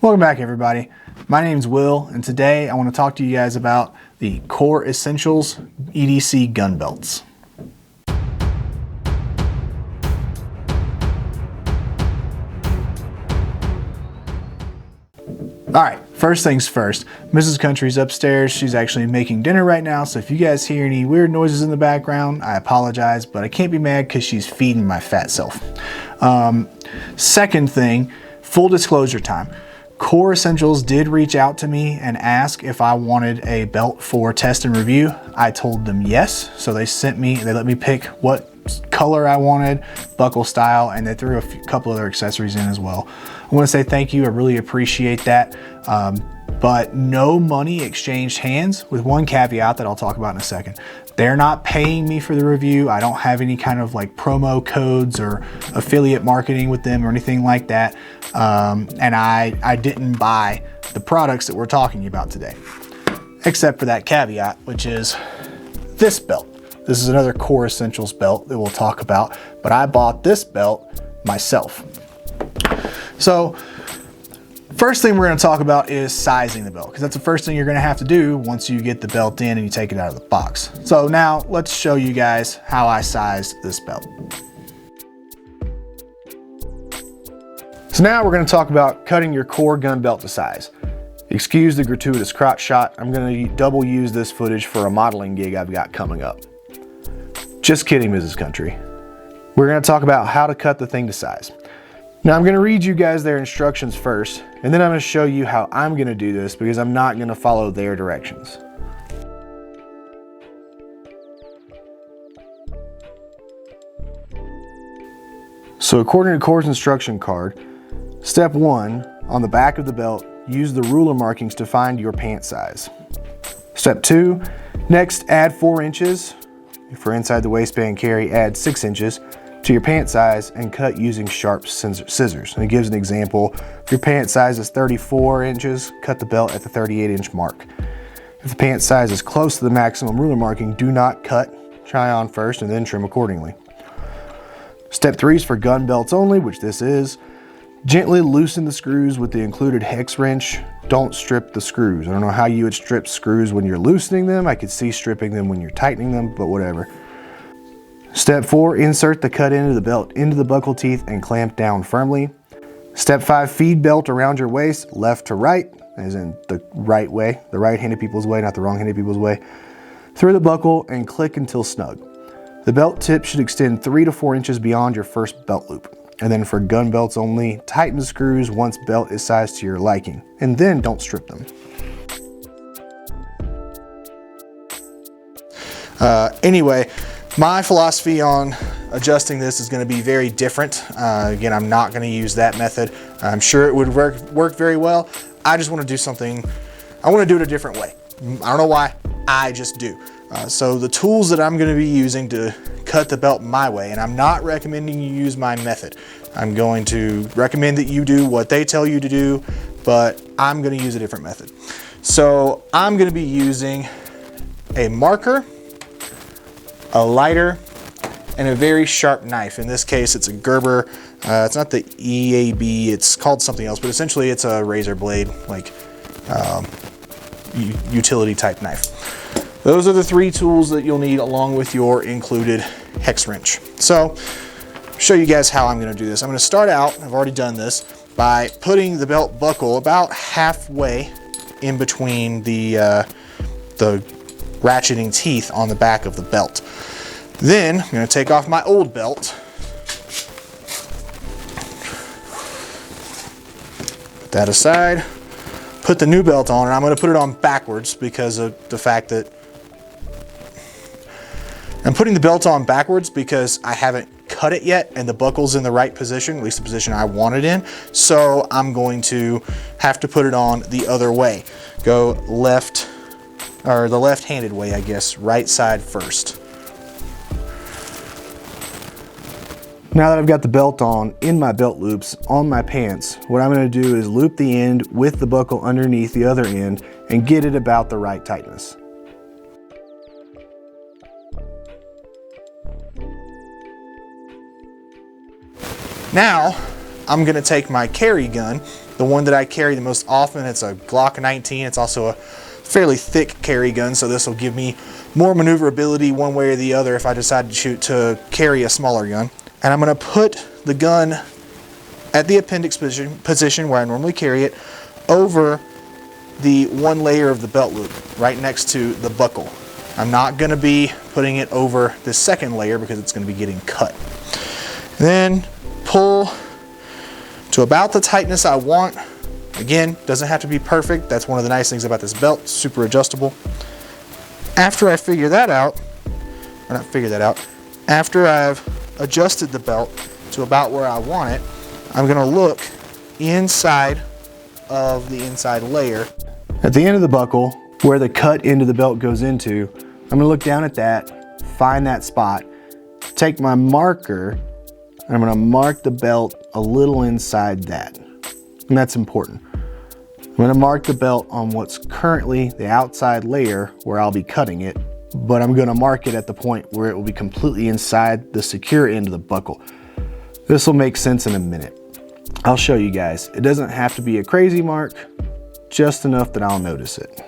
Welcome back, everybody. My name's Will, and today I want to talk to you guys about the Core Essentials EDC gun belts. Alright, first things first, Mrs. Country's upstairs. She's actually making dinner right now, so if you guys hear any weird noises in the background, I apologize, but I can't be mad because she's feeding my fat self. Second thing, full disclosure time. Core Essentials did reach out to me and ask if I wanted a belt for test and review. I told them yes, so they let me pick what color I wanted, buckle style, and they threw a couple other accessories in as well. I want to say thank you, I really appreciate that. But no money exchanged hands, with one caveat that I'll talk about in a second. They're not paying me for the review. I don't have any kind of like promo codes or affiliate marketing with them or anything like that. And I didn't buy the products that we're talking about today, except for that caveat, which is this belt. This is another Core Essentials belt that we'll talk about, but I bought this belt myself. So first thing we're going to talk about is sizing the belt, because that's the first thing you're going to have to do once you get the belt in and you take it out of the box. So now let's show you guys how I sized this belt. So now we're going to talk about cutting your core gun belt to size. Excuse the gratuitous crotch shot. I'm going to double use this footage for a modeling gig I've got coming up. Just kidding, Mrs. Country. We're going to talk about how to cut the thing to size. Now I'm going to read you guys their instructions first, and then I'm going to show you how I'm going to do this because I'm not going to follow their directions. So according to Core's instruction card, step 1, on the back of the belt, use the ruler markings to find your pant size. Step 2, next add 4 inches. For inside the waistband carry, add 6 inches to your pant size and cut using sharp scissors. And it gives an example. If your pant size is 34 inches, cut the belt at the 38-inch mark. If the pant size is close to the maximum ruler marking, do not cut. Try on first and then trim accordingly. Step 3 is for gun belts only, which this is. Gently loosen the screws with the included hex wrench. Don't strip the screws. I don't know how you would strip screws when you're loosening them. I could see stripping them when you're tightening them, but whatever. Step 4, insert the cut end of the belt into the buckle teeth and clamp down firmly. Step 5, feed belt around your waist, left to right, as in the right way, the right-handed people's way, not the wrong-handed people's way, through the buckle and click until snug. The belt tip should extend 3 to 4 inches beyond your first belt loop. And then for gun belts only, tighten the screws once belt is sized to your liking, and then don't strip them. Anyway, my philosophy on adjusting this is going to be very different. Again, I'm not going to use that method. I'm sure it would work very well. I just want to do something, I want to do it a different way. I don't know why, I just do. So the tools that I'm going to be using to cut the belt my way, and I'm not recommending you use my method. I'm going to recommend that you do what they tell you to do, but I'm going to use a different method. So I'm going to be using a marker, a lighter, and a very sharp knife. In this case, it's a Gerber. It's not the EAB, it's called something else, but essentially it's a razor blade, like utility type knife. Those are the 3 tools that you'll need along with your included hex wrench. So, show you guys how I'm going to do this. I'm going to start out, I've already done this, by putting the belt buckle about halfway in between the ratcheting teeth on the back of the belt. Then I'm going to take off my old belt, put that aside, put the new belt on, and I'm going to put it on backwards because of the fact that I'm putting the belt on backwards because I haven't cut it yet and the buckle's in the right position, at least the position I want it in. So I'm going to have to put it on the other way. Go left, or the left-handed way, I guess, right side first. Now that I've got the belt on in my belt loops on my pants, what I'm going to do is loop the end with the buckle underneath the other end and get it about the right tightness. Now, I'm going to take my carry gun the one that I carry the most often. It's a Glock 19. It's also a fairly thick carry gun, so this will give me more maneuverability one way or the other if I decide to carry a smaller gun. And I'm going to put the gun at the appendix position where I normally carry it, over the one layer of the belt loop right next to the buckle. I'm not going to be putting it over the second layer because it's going to be getting cut. Then pull to about the tightness I want. Again, doesn't have to be perfect. That's one of the nice things about this belt, super adjustable. After I figure that out, or not figure that out, after I've adjusted the belt to about where I want it, I'm going to look inside of the inside layer. At the end of the buckle, where the cut into the belt goes into, I'm going to look down at that, find that spot, take my marker, and I'm going to mark the belt a little inside that. And that's important. I'm going to mark the belt on what's currently the outside layer where I'll be cutting it, but I'm going to mark it at the point where it will be completely inside the secure end of the buckle. This will make sense in a minute. I'll show you guys. It doesn't have to be a crazy mark, just enough that I'll notice it.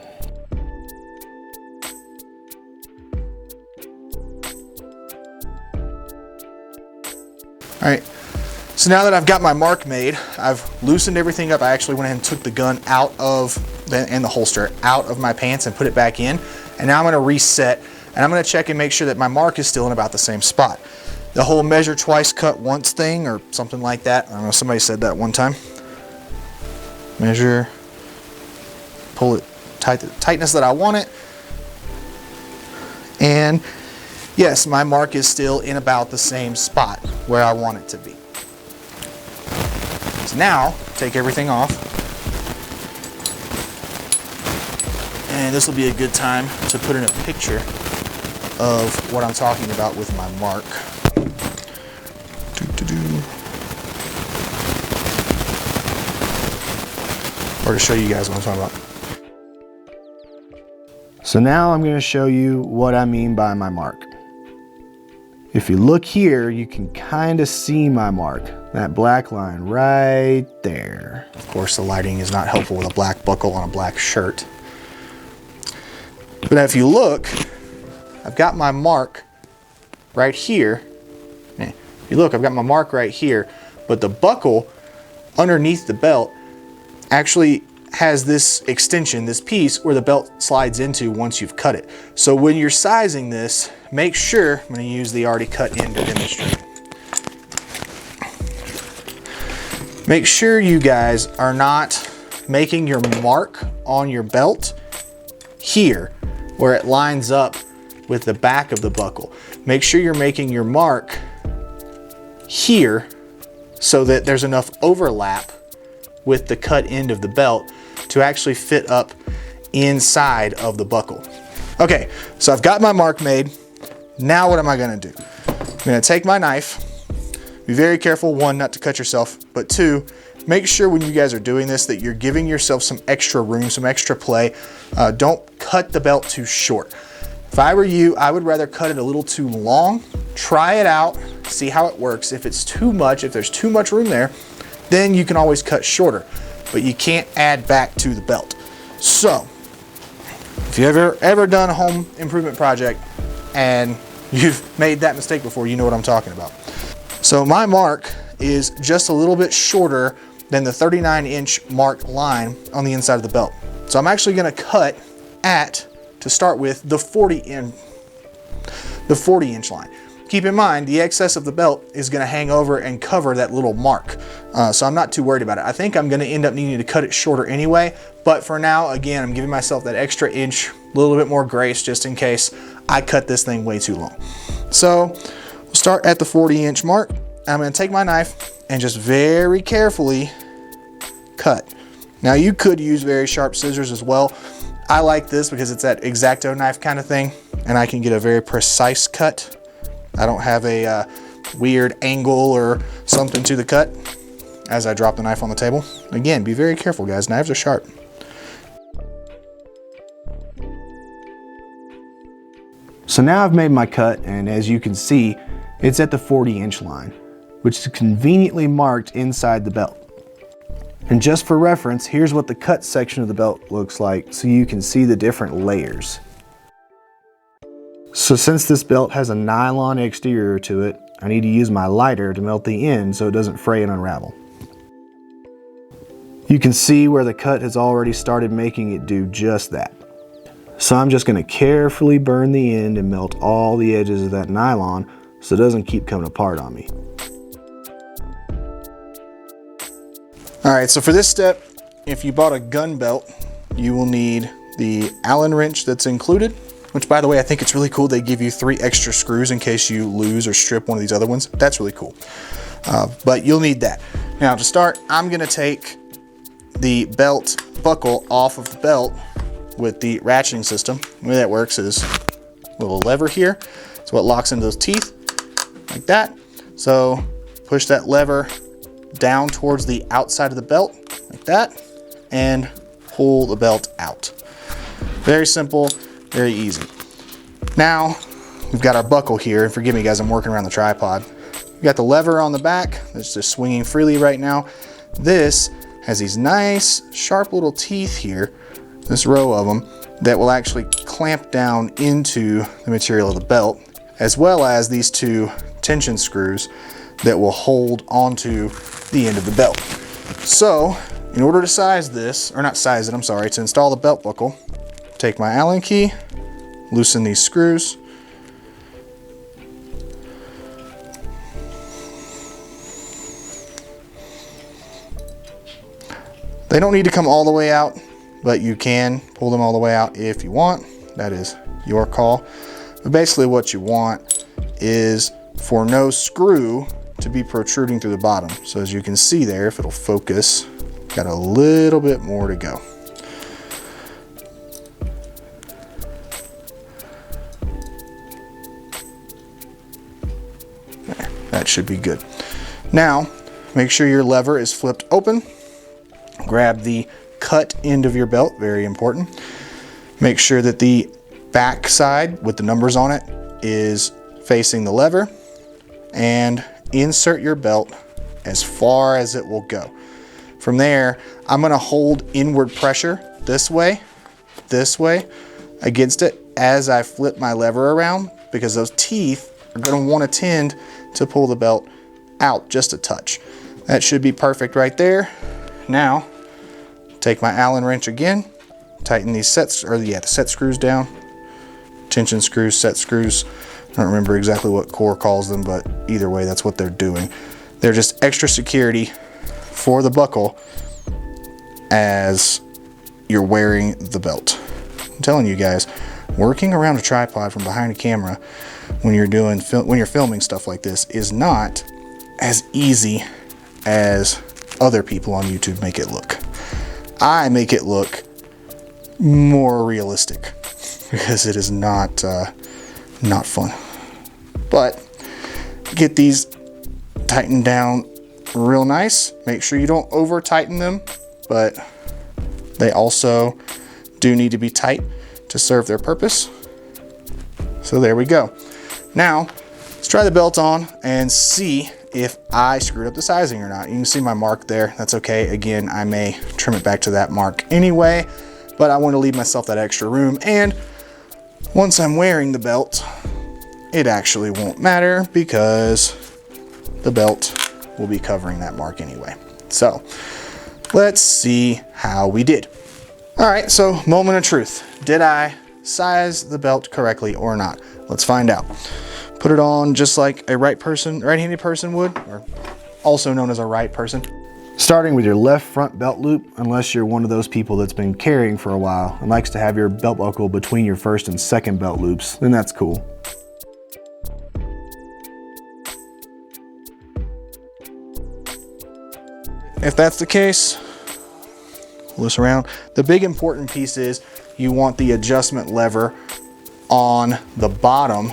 All right, so now that I've got my mark made, I've loosened everything up. I actually went ahead and took the gun out of, and the holster, out of my pants and put it back in. And now I'm gonna reset, and I'm gonna check and make sure that my mark is still in about the same spot. The whole measure twice, cut once thing, or something like that. I don't know, somebody said that one time. Measure, pull it tight, the tightness that I want it. And yes, my mark is still in about the same spot where I want it to be. So now, take everything off. And this will be a good time to put in a picture of what I'm talking about with my mark. Or to show you guys what I'm talking about. So now I'm going to show you what I mean by my mark. If you look here, you can kind of see my mark, that black line right there. Of course, the lighting is not helpful with a black buckle on a black shirt. But if you look, I've got my mark right here. If you look, I've got my mark right here, but the buckle underneath the belt actually has this extension, this piece where the belt slides into once you've cut it. So when you're sizing this, make sure, I'm going to use the already cut end to demonstrate. Make sure you guys are not making your mark on your belt here where it lines up with the back of the buckle. Make sure you're making your mark here so that there's enough overlap with the cut end of the belt to actually fit up inside of the buckle. Okay, so I've got my mark made. Now what am I gonna do? I'm gonna take my knife. Be very careful, one, not to cut yourself, but two, make sure when you guys are doing this that you're giving yourself some extra room, some extra play. Don't cut the belt too short. If I were you, I would rather cut it a little too long, try it out, see how it works. If it's too much, if there's too much room there, then you can always cut shorter, but you can't add back to the belt. So, if you've ever done a home improvement project and you've made that mistake before, you know what I'm talking about. So my mark is just a little bit shorter than the 39-inch mark line on the inside of the belt. So I'm actually gonna cut at, to start with, the 40-inch line. Keep in mind, the excess of the belt is gonna hang over and cover that little mark. So I'm not too worried about it. I think I'm gonna end up needing to cut it shorter anyway, but for now, again, I'm giving myself that extra inch, a little bit more grace just in case I cut this thing way too long. So we'll start at the 40-inch mark. I'm gonna take my knife and just very carefully cut. Now you could use very sharp scissors as well. I like this because it's that X-Acto knife kind of thing, and I can get a very precise cut. I don't have a weird angle or something to the cut as I drop the knife on the table. Again, be very careful, guys. Knives are sharp. So now I've made my cut, and as you can see, it's at the 40-inch line, which is conveniently marked inside the belt. And just for reference, here's what the cut section of the belt looks like so you can see the different layers. So since this belt has a nylon exterior to it, I need to use my lighter to melt the end so it doesn't fray and unravel. You can see where the cut has already started making it do just that. So I'm just going to carefully burn the end and melt all the edges of that nylon so it doesn't keep coming apart on me. Alright, so for this step, if you bought a gun belt, you will need the Allen wrench that's included, which by the way, I think it's really cool. They give you 3 extra screws in case you lose or strip one of these other ones. That's really cool. But you'll need that. Now to start, I'm gonna take the belt buckle off of the belt with the ratcheting system. The way that works is a little lever here. It's what locks into those teeth, like that. So push that lever down towards the outside of the belt, like that, and pull the belt out. Very simple, very easy. Now, we've got our buckle here, and forgive me guys, I'm working around the tripod. We've got the lever on the back that's just swinging freely right now. This has these nice, sharp little teeth here, this row of them, that will actually clamp down into the material of the belt, as well as these 2 tension screws that will hold onto the end of the belt. So, in order to size this, or not size it, I'm sorry, to install the belt buckle, take my Allen key, loosen these screws, they don't need to come all the way out, but you can pull them all the way out if you want. That is your call. But basically what you want is for no screw to be protruding through the bottom. So as you can see there, if it'll focus, got a little bit more to go. There, that should be good. Now, make sure your lever is flipped open. Grab the cut end of your belt, very important. Make sure that the back side with the numbers on it is facing the lever, and insert your belt as far as it will go. From there, I'm gonna hold inward pressure this way, against it as I flip my lever around, because those teeth are gonna wanna tend to pull the belt out just a touch. That should be perfect right there. Now, take my Allen wrench again, tighten these the set screws down, tension screws, set screws. I don't remember exactly what Core calls them, but either way, that's what they're doing. They're just extra security for the buckle as you're wearing the belt. I'm telling you guys, working around a tripod from behind a camera when you're filming stuff like this is not as easy as other people on YouTube make it look. I make it look more realistic because it is not fun. But get these tightened down real nice. Make sure you don't over tighten them, but they also do need to be tight to serve their purpose. So there we go. Now, let's try the belt on and see if I screwed up the sizing or not. You can see my mark there. That's okay. Again, I may trim it back to that mark anyway, but I want to leave myself that extra room. And once I'm wearing the belt, it actually won't matter because the belt will be covering that mark anyway. So let's see how we did. All right, so moment of truth. Did I size the belt correctly or not? Let's find out. Put it on just like a right-handed person would, or also known as a right person. Starting with your left front belt loop, unless you're one of those people that's been carrying for a while and likes to have your belt buckle between your first and second belt loops, then that's cool. If that's the case, pull this around. The big important piece is you want the adjustment lever on the bottom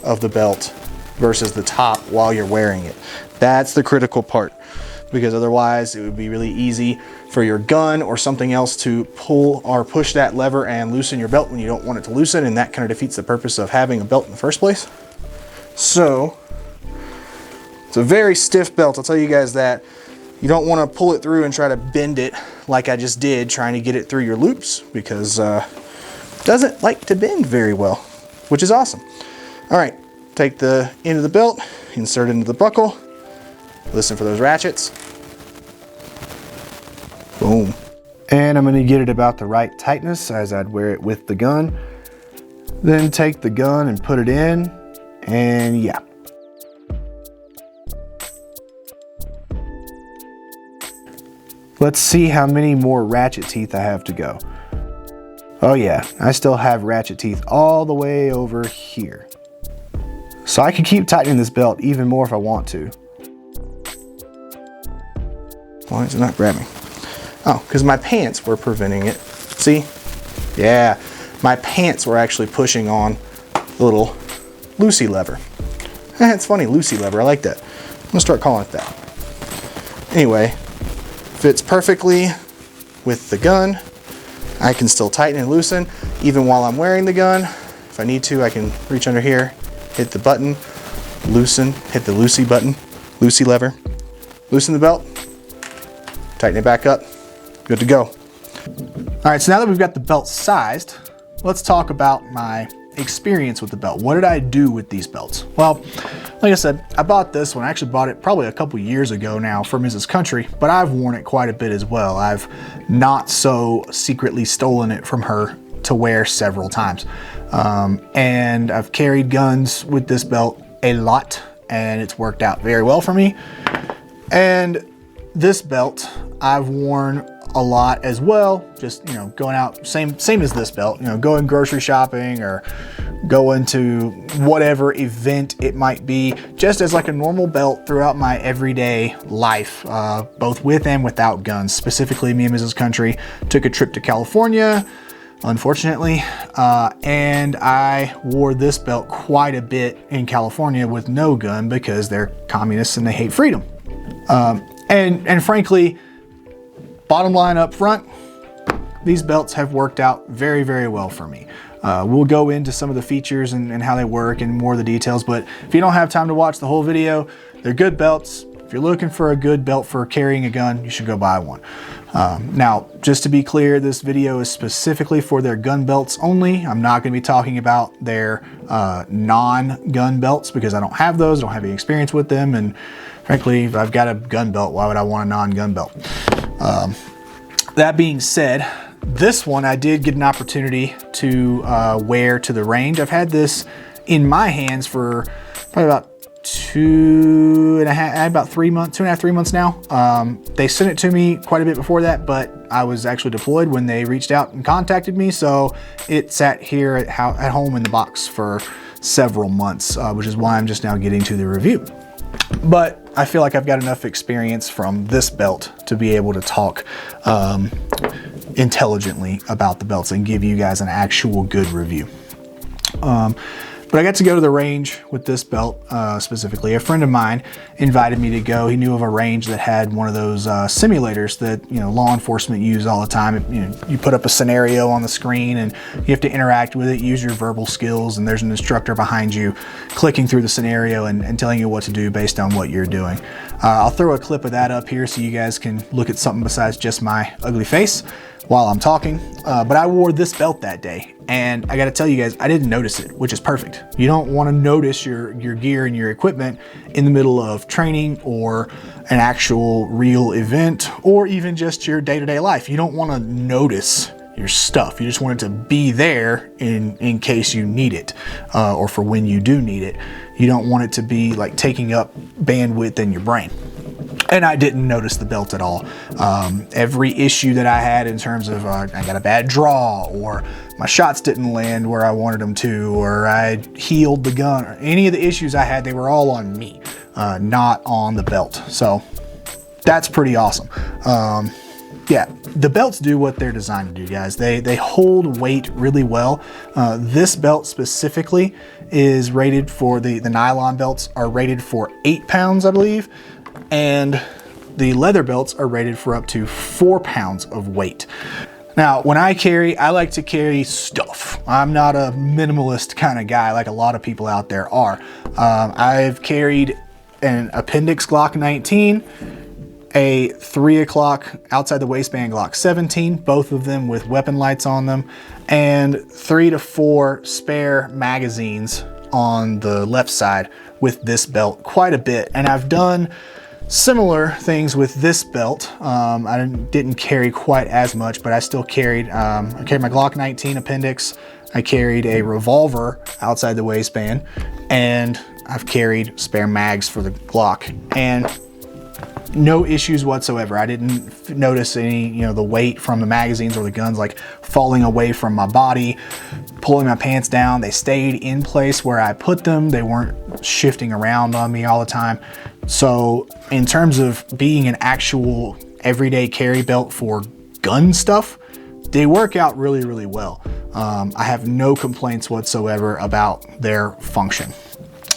of the belt versus the top while you're wearing it. That's the critical part, because otherwise it would be really easy for your gun or something else to pull or push that lever and loosen your belt when you don't want it to loosen, and that kind of defeats the purpose of having a belt in the first place. So it's a very stiff belt, I'll tell you guys that. You don't want to pull it through and try to bend it like I just did, trying to get it through your loops, because it doesn't like to bend very well, which is awesome. All right, take the end of the belt, insert it into the buckle, listen for those ratchets. Boom. And I'm going to get it about the right tightness as I'd wear it with the gun. Then take the gun and put it in, and yeah. Let's see how many more ratchet teeth I have to go. Oh yeah, I still have ratchet teeth all the way over here. So I can keep tightening this belt even more if I want to. Why is it not grabbing? Oh, because my pants were preventing it. See? Yeah, my pants were actually pushing on the little Lucy lever. It's funny, Lucy lever, I like that. I'm gonna start calling it that. Anyway, fits perfectly with the gun. I can still tighten and loosen even while I'm wearing the gun. If I need to, I can reach under here, hit the button, loosen, hit the Lucy button, Lucy lever, loosen the belt, tighten it back up, good to go. All right, so now that we've got the belt sized, let's talk about my experience with the belt. What did I do with these belts? Well, like I said, I bought this one. I actually bought it probably a couple years ago now for Mrs. Country, but I've worn it quite a bit as well. I've not so secretly stolen it from her to wear several times. And I've carried guns with this belt a lot, and it's worked out very well for me. And this belt I've worn a lot as well, just, you know, going out, same as this belt, you know, going grocery shopping or going to whatever event it might be, just as like a normal belt throughout my everyday life, both with and without guns. Specifically, me and Mrs. Country took a trip to California, unfortunately, and I wore this belt quite a bit in California with no gun because they're communists and they hate freedom. And frankly, bottom line up front, these belts have worked out very, very well for me. We'll go into some of the features and how they work and more of the details, but if you don't have time to watch the whole video, they're good belts. If you're looking for a good belt for carrying a gun, you should go buy one. Now, just to be clear, this video is specifically for their gun belts only. I'm not going to be talking about their non-gun belts because I don't have those, don't have any experience with them, and frankly, if I've got a gun belt, why would I want a non-gun belt? That being said, this one I did get an opportunity to wear to the range. I've had this in my hands for probably about 3 months now. They sent it to me quite a bit before that, but I was actually deployed when they reached out and contacted me, so it sat here at home in the box for several months, which is why I'm just now getting to the review. But I feel like I've got enough experience from this belt to be able to talk intelligently about the belts and give you guys an actual good review. But I got to go to the range with this belt specifically. A friend of mine invited me to go. He knew of a range that had one of those simulators that, you know, law enforcement use all the time. You know, you put up a scenario on the screen and you have to interact with it, use your verbal skills, and there's an instructor behind you clicking through the scenario and telling you what to do based on what you're doing. I'll throw a clip of that up here so you guys can look at something besides just my ugly face while I'm talking. But I wore this belt that day, and I gotta tell you guys, I didn't notice it, which is perfect. You don't wanna notice your gear and your equipment in the middle of training or an actual real event, or even just your day-to-day life. You don't wanna notice your stuff. You just want it to be there in case you need it, or for when you do need it. You don't want it to be like taking up bandwidth in your brain. And I didn't notice the belt at all. Every issue that I had in terms of I got a bad draw, or my shots didn't land where I wanted them to, or I healed the gun, or any of the issues I had, they were all on me, not on the belt. So that's pretty awesome. Yeah, the belts do what they're designed to do, guys. They hold weight really well. This belt specifically is rated for, the nylon belts are rated for 8 pounds, I believe. And the leather belts are rated for up to 4 pounds of weight. Now, when I like to carry stuff. I'm not a minimalist kind of guy like a lot of people out there are. I've carried an Appendix Glock 19, a 3 o'clock outside the waistband Glock 17, both of them with weapon lights on them, and 3 to 4 spare magazines on the left side with this belt quite a bit. And I've done similar things with this belt. I didn't carry quite as much, but I still carried, I carried my Glock 19 appendix. I carried a revolver outside the waistband, and I've carried spare mags for the Glock, and no issues whatsoever. I didn't notice any, the weight from the magazines or the guns like falling away from my body, pulling my pants down. They stayed in place where I put them. They weren't shifting around on me all the time. So in terms of being an actual everyday carry belt for gun stuff, they work out really, really well. I have no complaints whatsoever about their function.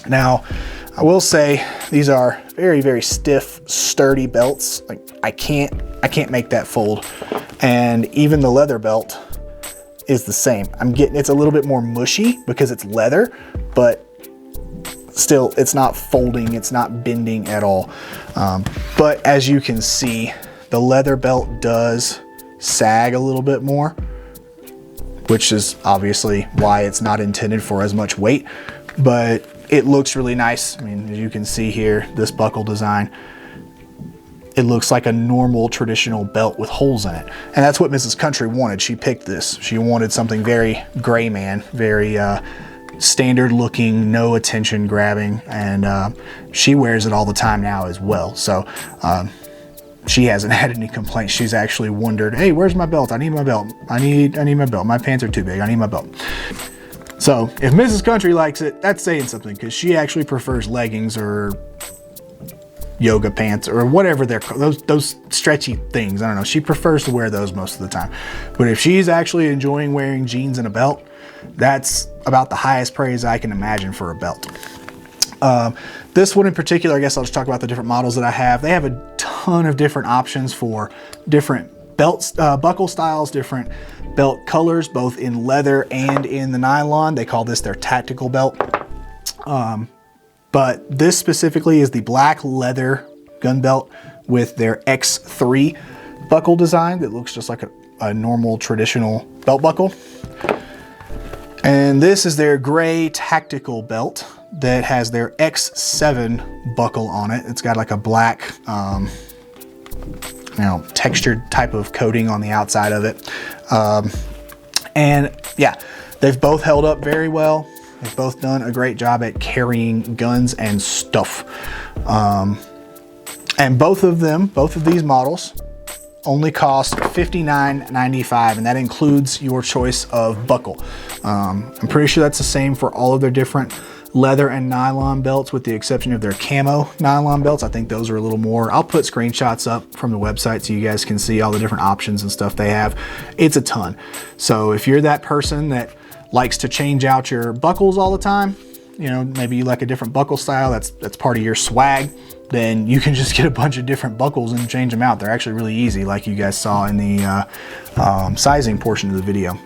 Now, I will say these are very, very stiff, sturdy belts. Like I can't make that fold. And even the leather belt is the same. It's a little bit more mushy because it's leather, but still it's not folding, it's not bending at all. But as you can see, the leather belt does sag a little bit more, which is obviously why it's not intended for as much weight, but it looks really nice. I mean, as you can see here, this buckle design, it looks like a normal traditional belt with holes in it. And that's what Mrs. Country wanted. She picked this. She wanted something very gray man, very standard looking, no attention grabbing. And she wears it all the time now as well. So she hasn't had any complaints. She's actually wondered, hey, where's my belt? I need my belt. I need my belt. My pants are too big. I need my belt. So if Mrs. Country likes it, that's saying something, because she actually prefers leggings or yoga pants or whatever they're called, those stretchy things. I don't know. She prefers to wear those most of the time. But if she's actually enjoying wearing jeans and a belt, that's about the highest praise I can imagine for a belt. This one in particular, I guess I'll just talk about the different models that I have. They have a ton of different options for different belts, buckle styles, different belt colors, both in leather and in the nylon. They call this their tactical belt. But this specifically is the black leather gun belt with their X3 buckle design that looks just like a normal traditional belt buckle. And this is their gray tactical belt that has their X7 buckle on it. It's got like a black, textured type of coating on the outside of it. And yeah, they've both held up very well. They've both done a great job at carrying guns and stuff. And both of these models only cost $59.95, and that includes your choice of buckle. I'm pretty sure that's the same for all of their different leather and nylon belts, with the exception of their camo nylon belts. I think those are a little more. I'll put screenshots up from the website so you guys can see all the different options and stuff they have. It's a ton. So if you're that person that likes to change out your buckles all the time, maybe you like a different buckle style, that's part of your swag, then you can just get a bunch of different buckles and change them out. They're actually really easy, like you guys saw in the sizing portion of the video.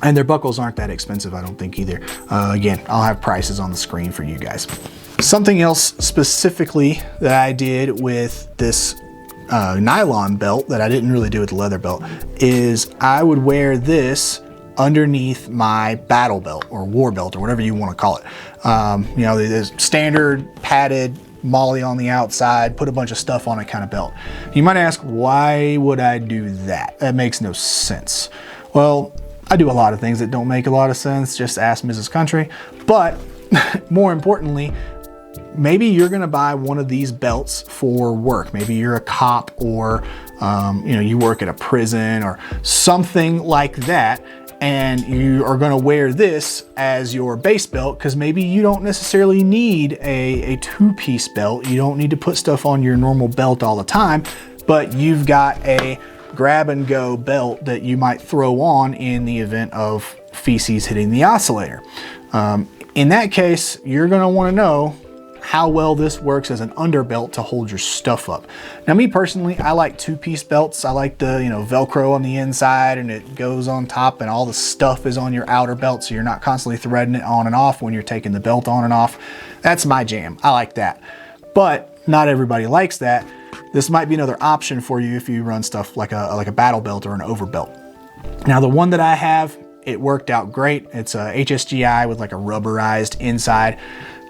And their buckles aren't that expensive, I don't think either. Again, I'll have prices on the screen for you guys. Something else specifically that I did with this nylon belt that I didn't really do with the leather belt is I would wear this underneath my battle belt or war belt or whatever you want to call it. There's standard padded MOLLE on the outside, put a bunch of stuff on it kind of belt. You might ask, why would I do that? That makes no sense. Well, I do a lot of things that don't make a lot of sense. Just ask Mrs. Country. But more importantly, maybe you're gonna buy one of these belts for work. Maybe you're a cop, or you work at a prison or something like that, and you are gonna wear this as your base belt because maybe you don't necessarily need a two-piece belt. You don't need to put stuff on your normal belt all the time, but you've got a grab and go belt that you might throw on in the event of feces hitting the oscillator. In that case, you're gonna wanna know how well this works as an underbelt to hold your stuff up. Now, me personally, I like two-piece belts. I like the Velcro on the inside and it goes on top and all the stuff is on your outer belt, so you're not constantly threading it on and off when you're taking the belt on and off. That's my jam. I like that. But not everybody likes that. this might be another option for you if you run stuff like a battle belt or an over belt. Now the one that I have, it worked out great. It's a HSGI with like a rubberized inside.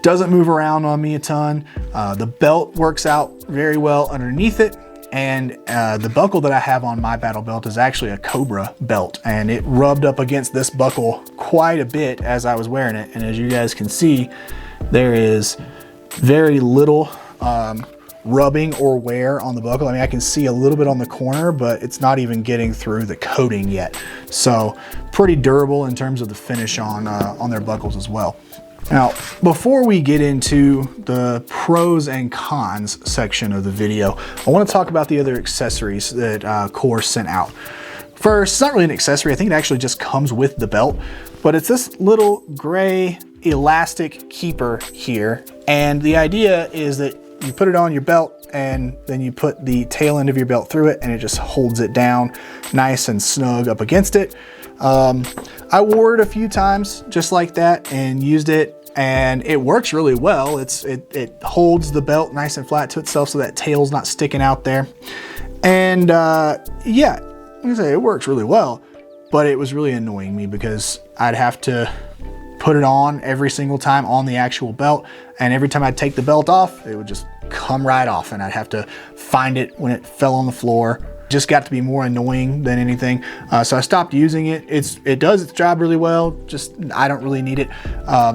Doesn't move around on me a ton. The belt works out very well underneath it. And the buckle that I have on my battle belt is actually a Cobra belt, and it rubbed up against this buckle quite a bit as I was wearing it. And as you guys can see, there is very little rubbing or wear on the buckle. I mean, I can see a little bit on the corner, but it's not even getting through the coating yet. So pretty durable in terms of the finish on their buckles as well. Now, before we get into the pros and cons section of the video, I want to talk about the other accessories that Kors sent out. First, it's not really an accessory. I think it actually just comes with the belt, but it's this little gray elastic keeper here. And the idea is that you put it on your belt and then you put the tail end of your belt through it and it just holds it down nice and snug up against it. I wore it a few times just like that and used it, and it works really well. It holds the belt nice and flat to itself so that tail's not sticking out there. And yeah, like I say, it works really well, but it was really annoying me because I'd have to put it on every single time on the actual belt, and every time I'd take the belt off, it would just come right off and I'd have to find it when it fell on the floor. Just got to be more annoying than anything. So I stopped using it. It does its job really well, just I don't really need it.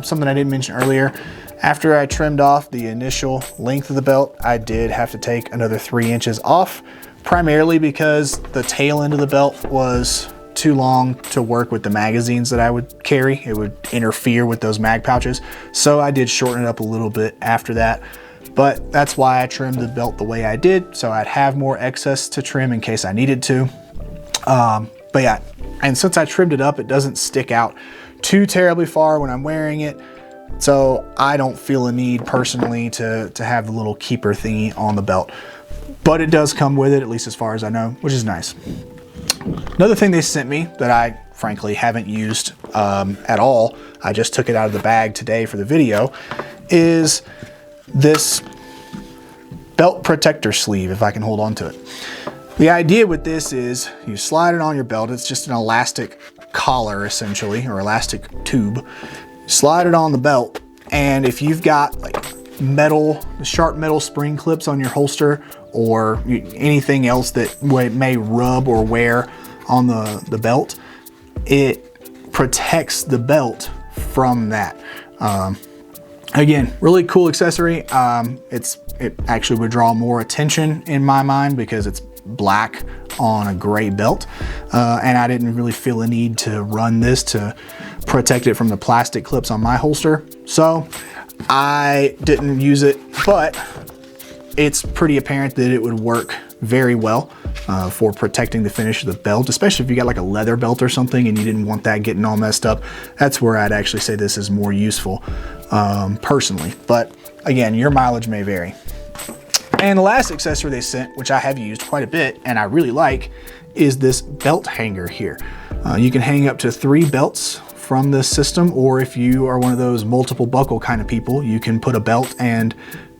Something I didn't mention earlier, after I trimmed off the initial length of the belt, I did have to take another 3 inches off, primarily because the tail end of the belt was too long to work with the magazines that I would carry. It would interfere with those mag pouches. So I did shorten it up a little bit after that. But that's why I trimmed the belt the way I did, so I'd have more excess to trim in case I needed to. But yeah, and since I trimmed it up, it doesn't stick out too terribly far when I'm wearing it. So I don't feel a need personally to have the little keeper thingy on the belt. But it does come with it, at least as far as I know, which is nice. Another thing they sent me that I frankly haven't used at all, I just took it out of the bag today for the video, is this belt protector sleeve, if I can hold on to it. The idea with this is you slide it on your belt. It's just an elastic collar essentially, or elastic tube. Slide it on the belt, and if you've got like sharp metal spring clips on your holster or anything else that may rub or wear on the belt, it protects the belt from that. Again, really cool accessory. It actually would draw more attention in my mind because it's black on a gray belt. And I didn't really feel a need to run this to protect it from the plastic clips on my holster. So I didn't use it, but it's pretty apparent that it would work very well for protecting the finish of the belt, especially if you got like a leather belt or something and you didn't want that getting all messed up. That's where I'd actually say this is more useful personally. But again, your mileage may vary. And the last accessory they sent, which I have used quite a bit and I really like, is this belt hanger here. You can hang up to 3 belts from this system, or if you are one of those multiple buckle kind of people, you can put a belt and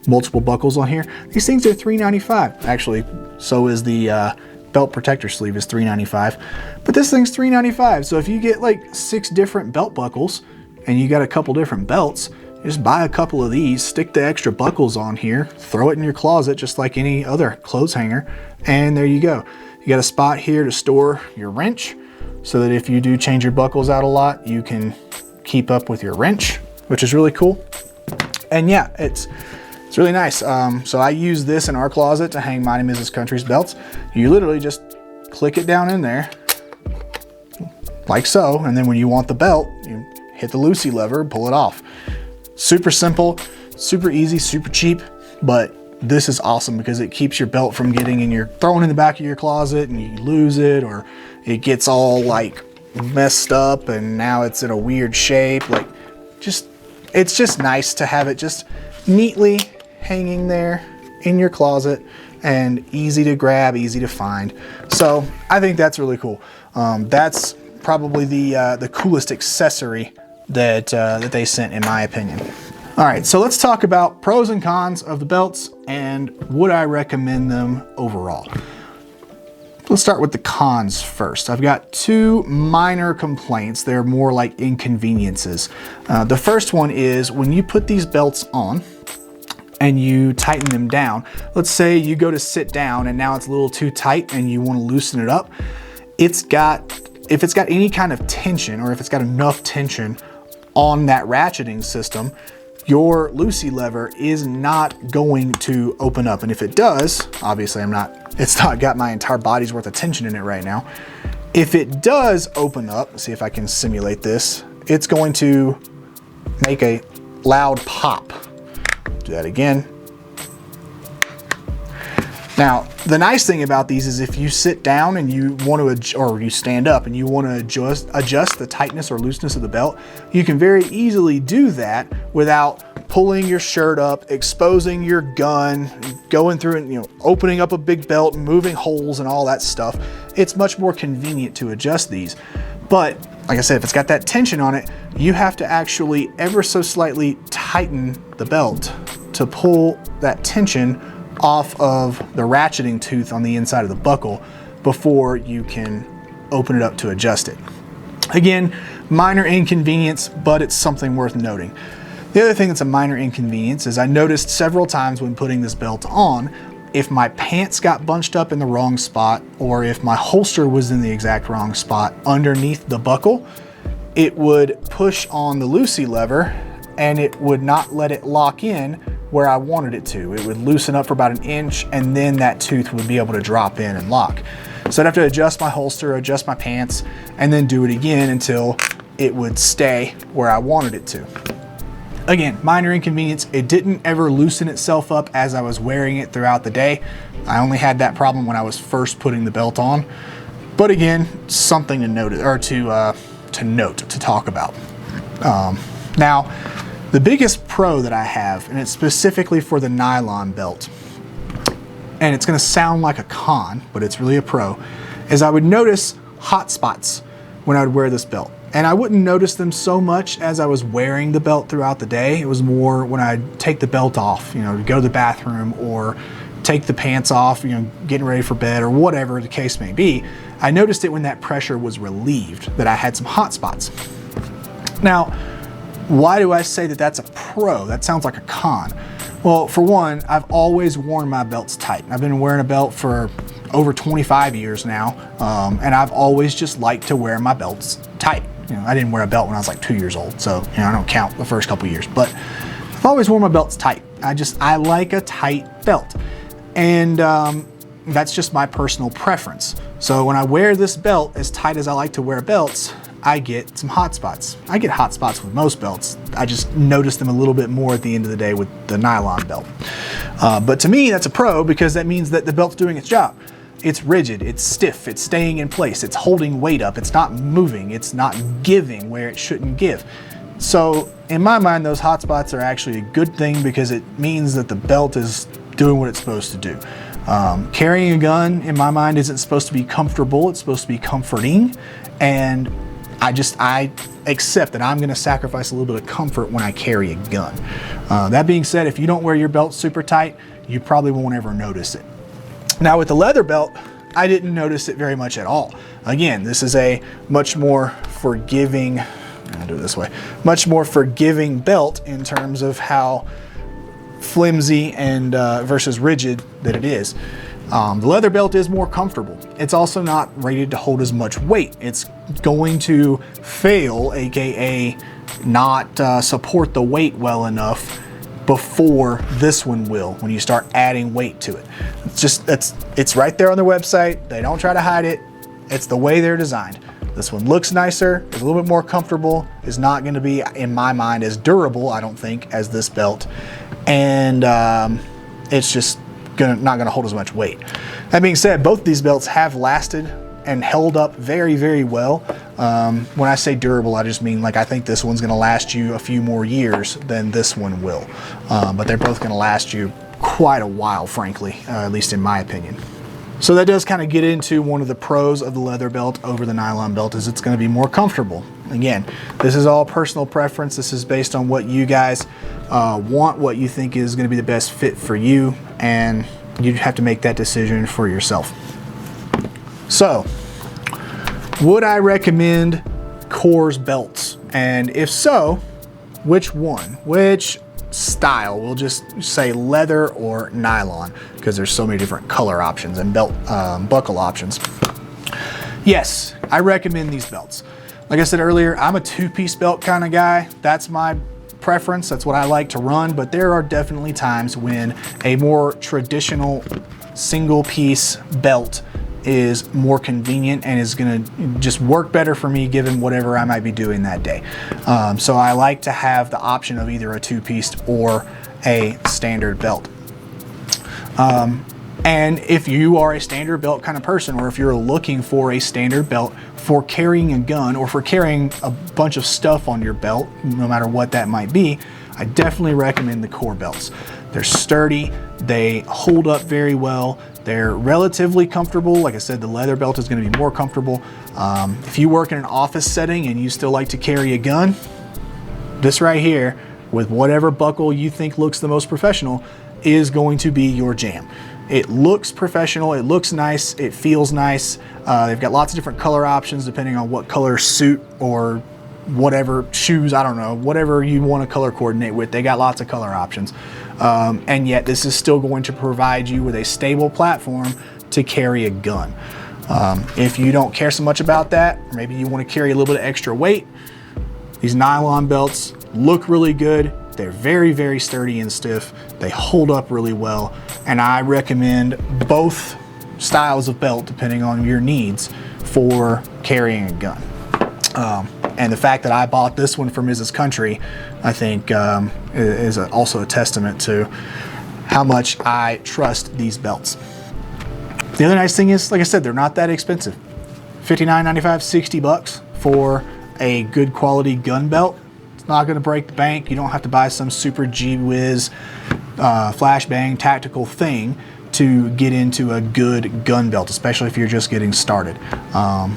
multiple buckles on here. These things are $3.95. Actually, so is the belt protector sleeve is $3.95. But this thing's $3.95. So if you get like 6 different belt buckles and you got a couple different belts, just buy a couple of these, stick the extra buckles on here, throw it in your closet just like any other clothes hanger, and there you go. You got a spot here to store your wrench so that if you do change your buckles out a lot, you can keep up with your wrench, which is really cool. And yeah, it's really nice. So I use this in our closet to hang mine and Mrs. Country's belts. You literally just click it down in there like so, and then when you want the belt, you hit the Lucy lever, pull it off. Super simple, super easy, super cheap, but this is awesome because it keeps your belt from getting thrown in the back of your closet and you lose it, or it gets all like messed up and now it's in a weird shape. Like, it's just nice to have it just neatly hanging there in your closet and easy to grab, easy to find. So I think that's really cool. That's probably the coolest accessory that they sent, in my opinion. All right, so let's talk about pros and cons of the belts and would I recommend them overall. Let's start with the cons first. I've got two minor complaints. They're more like inconveniences. The first one is when you put these belts on and you tighten them down, let's say you go to sit down and now it's a little too tight and you want to loosen it up. If it's got any kind of tension, or if it's got enough tension on that ratcheting system, your Lucy lever is not going to open up. And if it does, obviously it's not got my entire body's worth of tension in it right now. If it does open up, let's see if I can simulate this, it's going to make a loud pop. Do that again. Now, the nice thing about these is if you sit down and you want to, or you stand up and you want to adjust the tightness or looseness of the belt, you can very easily do that without pulling your shirt up, exposing your gun, going through and opening up a big belt, moving holes and all that stuff. It's much more convenient to adjust these. But like I said, if it's got that tension on it, you have to actually ever so slightly tighten the belt to pull that tension off of the ratcheting tooth on the inside of the buckle before you can open it up to adjust it. Again, minor inconvenience, but it's something worth noting. The other thing that's a minor inconvenience is I noticed several times when putting this belt on, if my pants got bunched up in the wrong spot, or if my holster was in the exact wrong spot underneath the buckle, it would push on the Lucy lever and it would not let it lock in where I wanted it to. It would loosen up for about 1 inch and then that tooth would be able to drop in and lock. So I'd have to adjust my holster, adjust my pants, and then do it again until it would stay where I wanted it to. Again, minor inconvenience. It didn't ever loosen itself up as I was wearing it throughout the day. I only had that problem when I was first putting the belt on. But again, something to note, or to talk about. Now, the biggest pro that I have, and it's specifically for the nylon belt, and it's gonna sound like a con, but it's really a pro, is I would notice hot spots when I would wear this belt. And I wouldn't notice them so much as I was wearing the belt throughout the day. It was more when I'd take the belt off, to go to the bathroom or take the pants off, getting ready for bed or whatever the case may be. I noticed it when that pressure was relieved, that I had some hot spots. Now, why do I say that that's a pro? That sounds like a con. Well, for one, I've always worn my belts tight. I've been wearing a belt for over 25 years now, and I've always just liked to wear my belts tight. I didn't wear a belt when I was like 2 years old, so I don't count the first couple years, but I've always worn my belts tight. I like a tight belt, and that's just my personal preference. So when I wear this belt as tight as I like to wear belts, I get some hot spots. I get hot spots with most belts. I just notice them a little bit more at the end of the day with the nylon belt. But to me, that's a pro because that means that the belt's doing its job. It's rigid, it's stiff, it's staying in place, it's holding weight up, it's not moving, it's not giving where it shouldn't give. So in my mind, those hot spots are actually a good thing because it means that the belt is doing what it's supposed to do. Carrying a gun, in my mind, isn't supposed to be comfortable, it's supposed to be comforting, and I accept that I'm gonna sacrifice a little bit of comfort when I carry a gun. That being said, if you don't wear your belt super tight, you probably won't ever notice it. Now with the leather belt, I didn't notice it very much at all. Again, this is a much more forgiving, I'll do it this way, much more forgiving belt in terms of how flimsy and versus rigid that it is. The leather belt is more comfortable. It's also not rated to hold as much weight. It's going to fail, AKA not support the weight well enough before this one will when you start adding weight to it. It's right there on their website. They don't try to hide it. It's the way they're designed. This one looks nicer, is a little bit more comfortable, is not gonna be, in my mind, as durable, I don't think, as this belt. And it's just not gonna hold as much weight. That being said, both these belts have lasted and held up very, very well. When I say durable, I just mean like I think this one's gonna last you a few more years than this one will. But they're both gonna last you quite a while, frankly, at least in my opinion. So that does kind of get into one of the pros of the leather belt over the nylon belt, is it's going to be more comfortable. Again, this is all personal preference. This is based on what you guys want, what you think is going to be the best fit for you, and you have to make that decision for yourself. So, would I recommend Kors belts? And if so, which one? Which style? We'll just say leather or nylon, because there's so many different color options and belt buckle options. Yes, I recommend these belts. Like I said earlier, I'm a two-piece belt kind of guy. That's my preference. That's what I like to run, but there are definitely times when a more traditional single-piece belt is more convenient and is gonna just work better for me given whatever I might be doing that day. So I like to have the option of either a two-piece or a standard belt. And if you are a standard belt kind of person, or if you're looking for a standard belt for carrying a gun or for carrying a bunch of stuff on your belt, no matter what that might be, I definitely recommend the Kors belts. They're sturdy, they hold up very well, they're relatively comfortable. Like I said, the leather belt is going to be more comfortable. If you work in an office setting and you still like to carry a gun, this right here, with whatever buckle you think looks the most professional, is going to be your jam. It looks professional, it looks nice, it feels nice. They've got lots of different color options depending on what color suit or whatever shoes, I don't know, whatever you want to color coordinate with. They got lots of color options. And yet this is still going to provide you with a stable platform to carry a gun. If you don't care so much about that, or maybe you want to carry a little bit of extra weight, these nylon belts look really good. They're very, very sturdy and stiff. They hold up really well. And I recommend both styles of belt depending on your needs for carrying a gun. And the fact that I bought this one for Mrs. Country, I think is also a testament to how much I trust these belts. The other nice thing is, like I said, they're not that expensive. $59.95, $60 for a good quality gun belt. It's not gonna break the bank. You don't have to buy some super gee-whiz flashbang tactical thing to get into a good gun belt, especially if you're just getting started.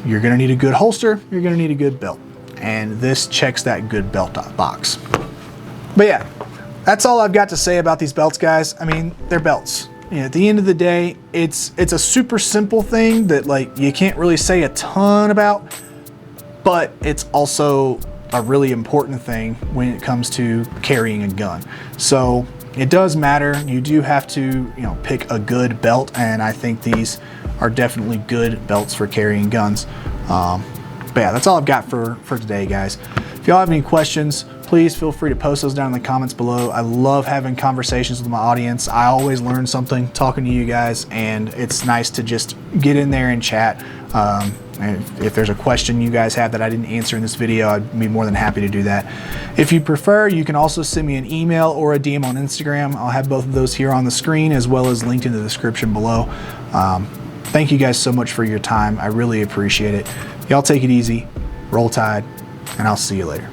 You're gonna need a good holster, you're gonna need a good belt. And this checks that good belt box. But yeah, that's all I've got to say about these belts, guys. I mean, they're belts. You know, at the end of the day, it's a super simple thing that like you can't really say a ton about, but it's also a really important thing when it comes to carrying a gun. So it does matter. You do have to, you know, pick a good belt, and I think these are definitely good belts for carrying guns. But yeah, that's all I've got for today, guys. If y'all have any questions, please feel free to post those down in the comments below. I love having conversations with my audience. I always learn something talking to you guys, and it's nice to just get in there and chat. And if there's a question you guys have that I didn't answer in this video, I'd be more than happy to do that. If you prefer, you can also send me an email or a DM on Instagram. I'll have both of those here on the screen as well as linked in the description below. Thank you guys so much for your time. I really appreciate it. Y'all take it easy, roll tide, and I'll see you later.